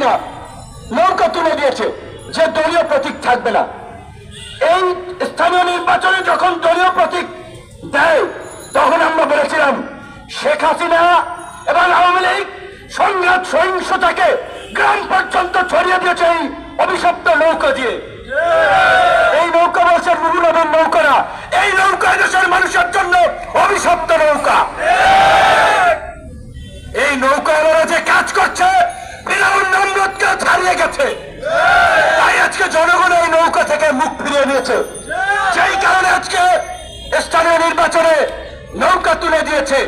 হাসিনা নৌকা তুলে দিয়েছে যে দলীয় প্রতীক থাকবে না। এই স্থানীয় নির্বাচনে যখন দলীয় প্রতীক দেয় তখন আমরা বলেছিলাম শেখ হাসিনা এবং আওয়ামী লীগ সংঘাত সহিংসতাকে গ্রাম পর্যন্ত ছড়িয়ে দিয়েছে এই অভিশপ্ত নৌকা দিয়ে। এই নৌকা বলছে রুহুল আমিন নৌকা না, এই নৌকা দেশের মানুষের জন্য অভিশপ্ত নৌকা। এই নৌকা যে কাজ করছে ফিরাউন নমরুদকে ছাড়িয়ে গেছে, তাই আজকে জনগণ এই নৌকা থেকে মুখ ফিরিয়ে নিয়েছে। যেই কারণে আজকে স্থানীয় নির্বাচনে নৌকা তুলে দিয়েছে।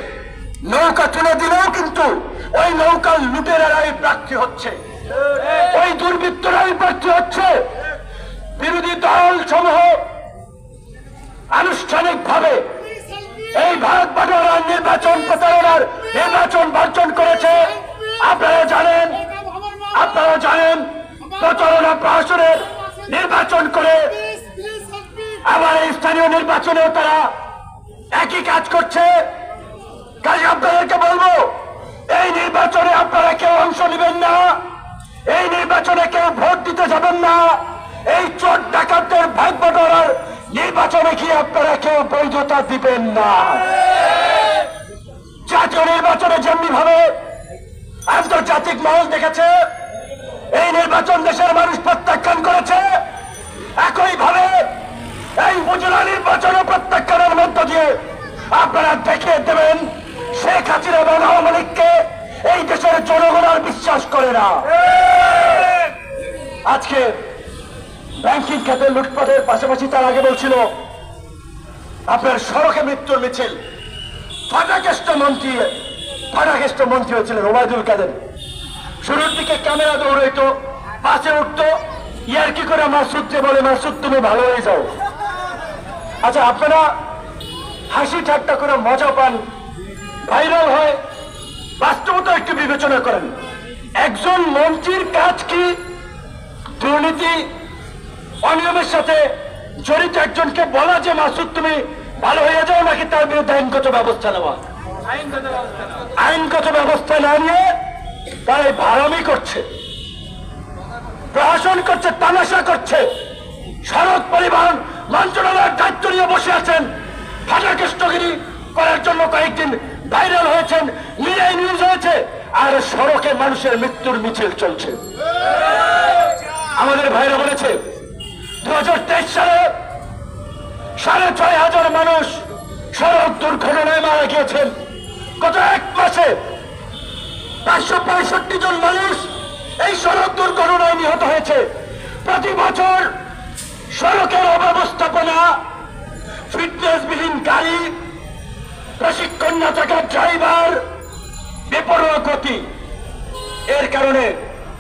নৌকা তুলে দিলেও কিন্তু ওই নৌকার লুটেরাই প্রার্থী হচ্ছে, ওই দুর্বৃত্তরাই প্রার্থী হচ্ছে। বিরোধী দল সমূহ আনুষ্ঠানিক ভাবে এই ভারত বাটোয়ারার নির্বাচন প্রতারণার নির্বাচন বর্জন করেছে। আপনারা জানেন প্রতারণা প্রশাসনের নির্বাচন করে আবার এই স্থানীয় নির্বাচনেও তারা একই কাজ করছে। কাজে আপনাদেরকে বলবো এই নির্বাচনে আপনারা কেউ অংশ নেবেন না, এই নির্বাচনে কেউ ভোট দিতে যাবেন না। এই চোর ডাকাতদের ভাগ বাটোয়ারার নির্বাচনে কি আপনারা কেউ বৈধতা দিবেন না। জাতীয় নির্বাচনে যেমনি ভাবে আন্তর্জাতিক মহল দেখেছে এই নির্বাচন দেশের মানুষ প্রত্যাখ্যান করেছে, একইভাবে এই উপজেলা নির্বাচনে প্রত্যাখ্যানের মধ্য দিয়ে আপনারা দেখিয়ে দেবেন শেখ হাসিনা এবং আওয়ামী লীগকে এই দেশের জনগণ আর বিশ্বাস করে না। আজকে ব্যাংকিং খাতে লুটপাটের পাশাপাশি তার আগে বলছিল আপনার সড়কে মৃত্যুর মিছিল। ফাটাকেষ্ট মন্ত্রী হয়েছিলেন ওবায়দুল কাদের। শুরুর দিকে ক্যামেরা দৌড়াইতো, বাসে উঠতো, ইয়ার কি করে মাসুদকে বলে মাসুদ তুমি ভালো হয়ে যাও। আচ্ছা আপনারা হাসি ঠাট্টা করে মজা পান, ভাইরাল হয়, বাস্তবতা একটু বিবেচনা করেন। একজন মন্ত্রীর কাজ কি দুর্নীতি অনিয়মের সাথে জড়িত একজনকে বলা যে মাসুদ তুমি ভালো হয়ে যাও, নাকি তার বিরুদ্ধে আইনগত ব্যবস্থা নেওয়া? আইনগত ব্যবস্থা না নিয়ে তারা ভাড়ামি করছে, প্রশাসন করছে, তামাশা করছে। সড়ক পরিবহন মন্ত্রণালয়ের দায়িত্ব নিয়ে বসে আছেন, ফাটাকেষ্টগিরি করার জন্য কয়েকদিন ভাইরাল হয়েছেন, মিডিয়ায় নিউজ হয়েছে, আর সড়কে মানুষের মৃত্যুর মিছিল চলছে। আমাদের ভাইরা বলেছে 2023 সালে 6,500 মানুষ সড়ক দুর্ঘটনায় মারা গিয়েছেন। গত এক মাসে 565 জন মানুষ এই সড়ক দুর্ঘটনায় নিহত হয়েছে। প্রতি বছর সড়কের অব্যবস্থাপনা, ফিটনেসবিহীন গাড়ি, প্রশিক্ষণ না থাকা ড্রাইভার, বেপরোয়া গতি, এর কারণে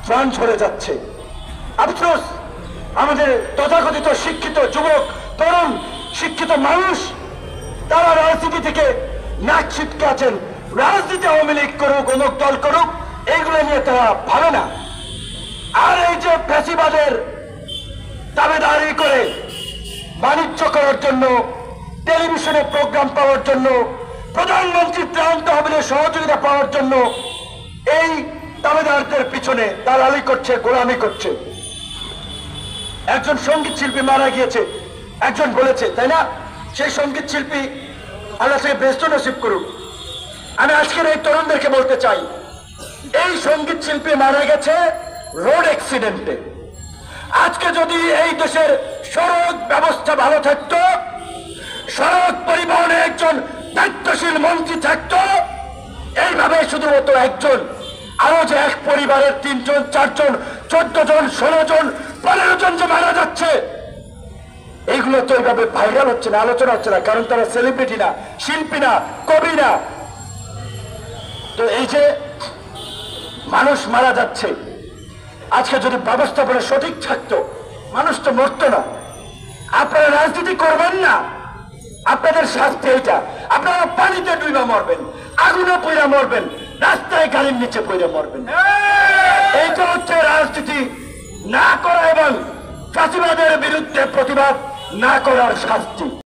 প্রাণ ঝরে যাচ্ছে। আফসোস আমাদের তথাকথিত শিক্ষিত যুবক, তরুণ শিক্ষিত মানুষ তারা রাজনীতি থেকে নাক ছিটকে আছেন। রাজনীতি আওয়ামী লীগ করুক, অমুক দল করুক, এইগুলো নিয়ে তারা ভাবে না। আর এই যে ফ্যাসিবাদের দাবিদারি করে বাণিজ্য করার জন্য, টেলিভিশনে প্রোগ্রাম পাওয়ার জন্য, প্রধানমন্ত্রী ত্রাণ তহবিলের সহযোগিতা পাওয়ার জন্য এই দাবিদারদের পিছনে দালালি করছে, গোলামি করছে। একজন সঙ্গীত শিল্পী মারা গিয়েছে, একজন বলেছে, তাই না? সেই সঙ্গীত শিল্পী আল্লাহ থেকে বেহেশত নসিব করুক। আমি আজকের এই তরুণদেরকে বলতে চাই, এই সঙ্গীত শিল্পী মারা গেছে রোড অ্যাক্সিডেন্টে। আজকে যদি এই দেশের সড়ক ব্যবস্থা ভালো থাকতো, সড়ক পরিবহনে একজন দায়িত্বশীল মন্ত্রী থাকতো, এইভাবে শুধুমাত্র একজন, আরো যে এক পরিবারের 3 জন 4 জন 14 জন 16 জন 15 জন যে মারা যাচ্ছে, এইগুলো তো এইভাবে ভাইরাল হচ্ছে না, আলোচনা হচ্ছে না, কারণ তারা সেলিব্রিটি না, শিল্পী না, কবি না। তো এই যে মানুষ মারা যাচ্ছে, আজকে যদি ব্যবস্থাপনা সঠিক থাকতো মানুষ তো মরতো না। আপনারা রাজনীতি করবেন না, আপনাদের শাস্তি এইটা। আপনারা পানিতে ডুবে মরবেন, আগুনে পড়ে মরবেন, রাস্তায় গাড়ির নিচে পড়ে মরবেন। এইটা হচ্ছে রাজনীতি না করা এবং ফাঁসিবাদের বিরুদ্ধে প্রতিবাদ না করার শাস্তি।